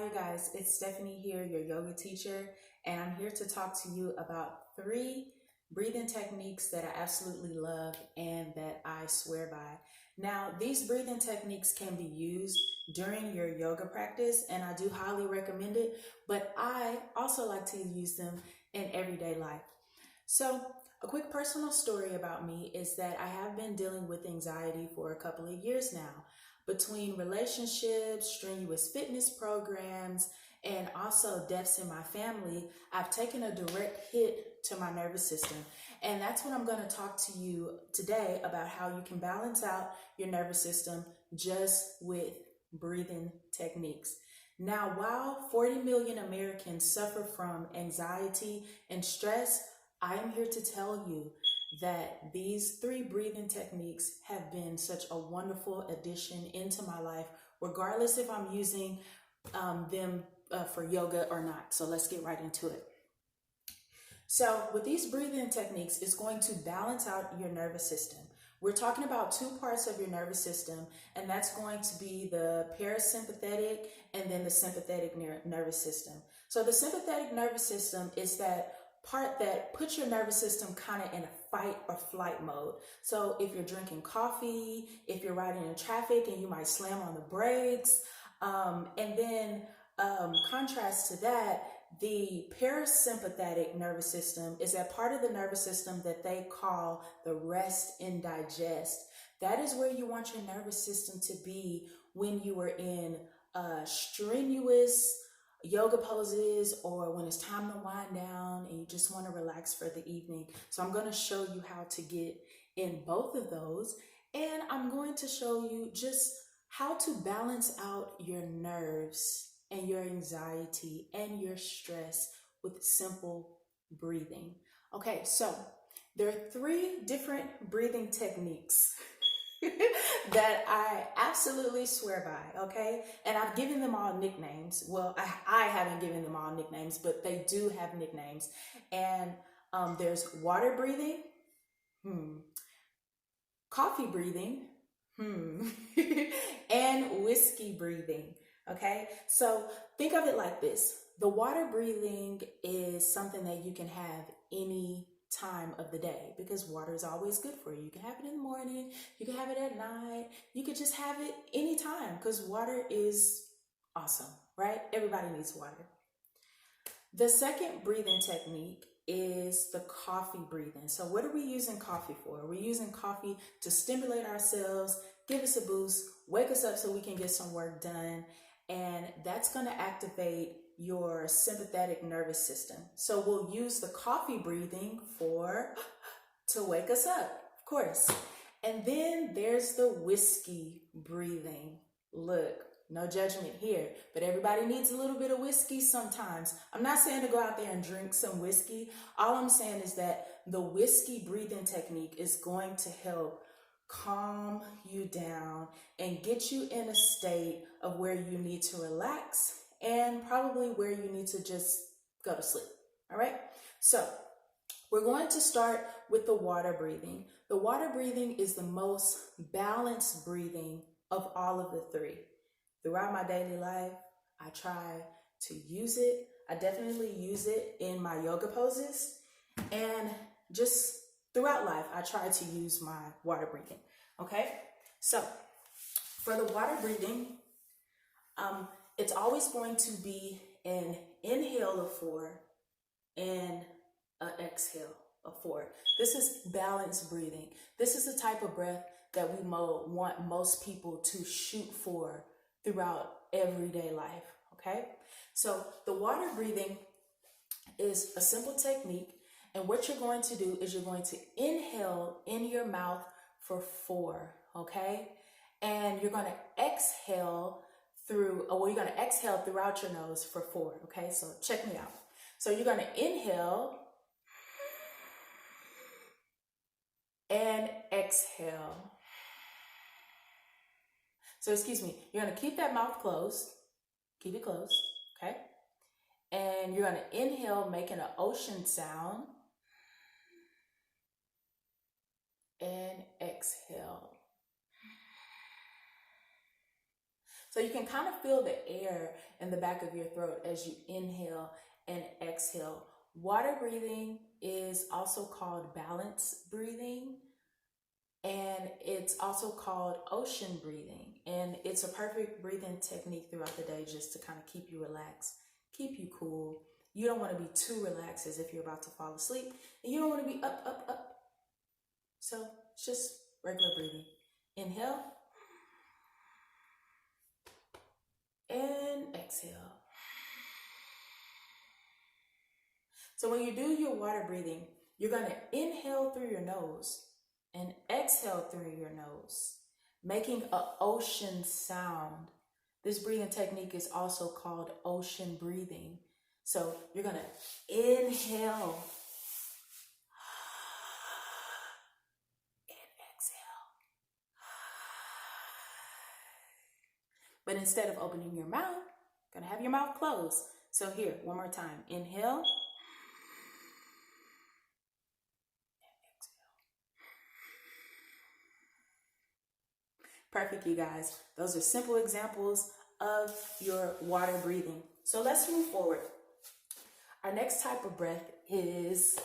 Hi, you guys. It's Stephanie here, your yoga teacher, and I'm here to talk to you about 3 breathing techniques that I absolutely love and that I swear by. Now, these breathing techniques can be used during your yoga practice, and I do highly recommend it, but I also like to use them in everyday life. So, a quick personal story about me is that I have been dealing with anxiety for a couple of years now. Between relationships, strenuous fitness programs, and also deaths in my family, I've taken a direct hit to my nervous system. And that's what I'm going to talk to you today about, how you can balance out your nervous system just with breathing techniques. Now, while 40 million Americans suffer from anxiety and stress, I am here to tell you that these 3 breathing techniques have been such a wonderful addition into my life, regardless if I'm using them for yoga or not. So let's get right into it. So with these breathing techniques, it's going to balance out your nervous system. We're talking about 2 parts of your nervous system, and that's going to be the parasympathetic and then the sympathetic nervous system. So the sympathetic nervous system is that part that puts your nervous system kind of in a fight or flight mode. So if you're drinking coffee, if you're riding in traffic and you might slam on the brakes, and then contrast to that, the parasympathetic nervous system is that part of the nervous system that they call the rest and digest. That is where you want your nervous system to be when you are in strenuous yoga poses or when it's time to wind down and you just want to relax for the evening. So I'm going to show you how to get in both of those, and I'm going to show you just how to balance out your nerves and your anxiety and your stress with simple breathing. Okay, so there are 3 different breathing techniques that I absolutely swear by, okay? And I've given them all nicknames. Well, I haven't given them all nicknames, but they do have nicknames. And there's water breathing, coffee breathing, and whiskey breathing. Okay, so think of it like this. The water breathing is something that you can have any time of the day because water is always good for you. You can have it in the morning, you can have it at night, you could just have it anytime because water is awesome, right? Everybody needs water. The second breathing technique is the coffee breathing. So what are we using coffee for? We're using coffee to stimulate ourselves, give us a boost, wake us up so we can get some work done. And that's going to activate your sympathetic nervous system. So we'll use the coffee breathing to wake us up, of course. And then there's the whiskey breathing. Look, no judgment here, but everybody needs a little bit of whiskey sometimes. I'm not saying to go out there and drink some whiskey. All I'm saying is that the whiskey breathing technique is going to help calm you down and get you in a state of where you need to relax and probably where you need to just go to sleep. All right. So we're going to start with the water breathing. The water breathing is the most balanced breathing of all of the 3. Throughout my daily life, I try to use it. I definitely use it in my yoga poses, and just throughout life, I try to use my water breathing. Okay, so for the water breathing, it's always going to be an inhale of 4 and an exhale of 4. This is balanced breathing. This is the type of breath that we want most people to shoot for throughout everyday life. Okay, so the water breathing is a simple technique, and what you're going to do is you're going to inhale in your mouth for 4, okay? And you're going to exhale you're going to exhale throughout your nose for 4, okay? So check me out. So you're going to inhale and exhale. So excuse me, you're going to keep that mouth closed. Keep it closed, okay? And you're going to inhale, making an ocean sound. And exhale. So you can kind of feel the air in the back of your throat as you inhale and exhale. Water breathing is also called balance breathing, and it's also called ocean breathing. And it's a perfect breathing technique throughout the day just to kind of keep you relaxed, keep you cool. You don't want to be too relaxed as if you're about to fall asleep, and you don't want to be up, up, up. So it's just regular breathing. Inhale and exhale. So when you do your water breathing, you're going to inhale through your nose and exhale through your nose, making an ocean sound. This breathing technique is also called ocean breathing. So you're going to inhale and exhale. But instead of opening your mouth, you're going to have your mouth closed. So here, one more time. Inhale. Perfect, you guys. Those are simple examples of your water breathing. So let's move forward. Our next type of breath is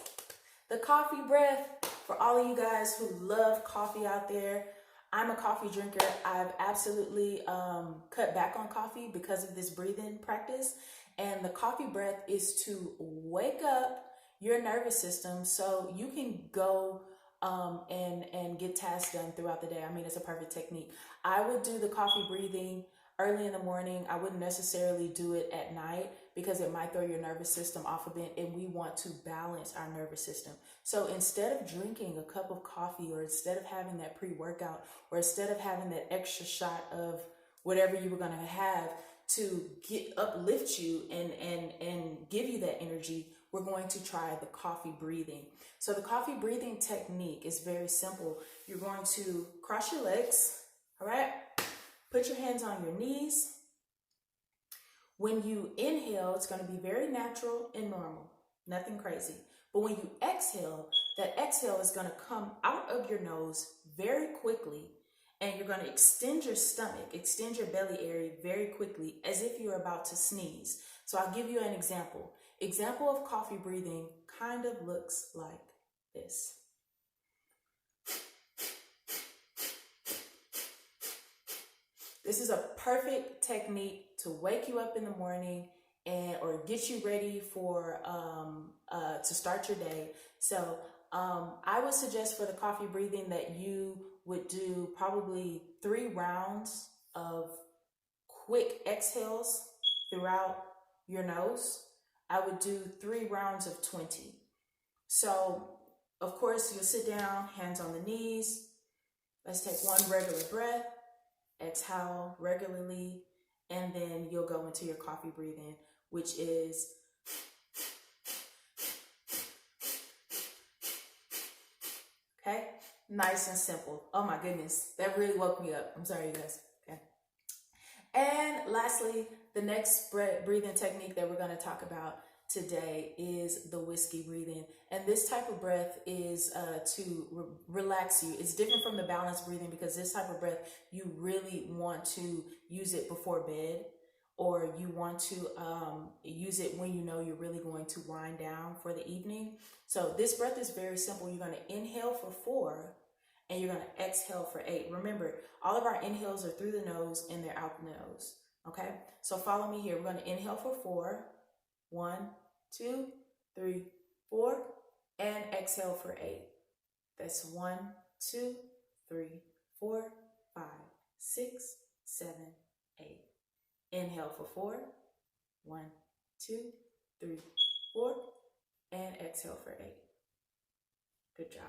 the coffee breath. For all of you guys who love coffee out there, I'm a coffee drinker. I've absolutely cut back on coffee because of this breathing practice. And the coffee breath is to wake up your nervous system so you can go and get tasks done throughout the day. I mean, it's a perfect technique. I would do the coffee breathing early in the morning. I wouldn't necessarily do it at night because it might throw your nervous system off a bit, and we want to balance our nervous system. So instead of drinking a cup of coffee, or instead of having that pre-workout, or instead of having that extra shot of whatever you were going to have to uplift you and give you that energy, we're going to try the coffee breathing. So the coffee breathing technique is very simple. You're going to cross your legs, all right? Put your hands on your knees. When you inhale, it's going to be very natural and normal, nothing crazy. But when you exhale, that exhale is going to come out of your nose very quickly, and you're going to extend your stomach, extend your belly area very quickly as if you're about to sneeze. So I'll give you an example. Example of coffee breathing kind of looks like this. This is a perfect technique to wake you up in the morning or get you ready for to start your day. So I would suggest for the coffee breathing that you would do probably 3 rounds of quick exhales throughout your nose. I would do 3 rounds of 20. So of course you'll sit down, hands on the knees. Let's take one regular breath. Exhale regularly, and then you'll go into your coffee breathing, which is okay, nice and simple. Oh my goodness, that really woke me up. I'm sorry, you guys. Okay. And lastly, the next breathing technique that we're going to talk about today is the whiskey breathing. And this type of breath is to relax you. It's different from the balance breathing because this type of breath, you really want to use it before bed, or you want to use it when you know you're really going to wind down for the evening. So this breath is very simple. You're going to inhale for 4 and you're going to exhale for 8. Remember, all of our inhales are through the nose and they're out the nose. Okay, so follow me here. We're going to inhale for 4. 1, 2, 3, 4, and exhale for 8. That's 1, 2, 3, 4, 5, 6, 7, 8. Inhale for 4. 1, 2, 3, 4, and exhale for 8. Good job.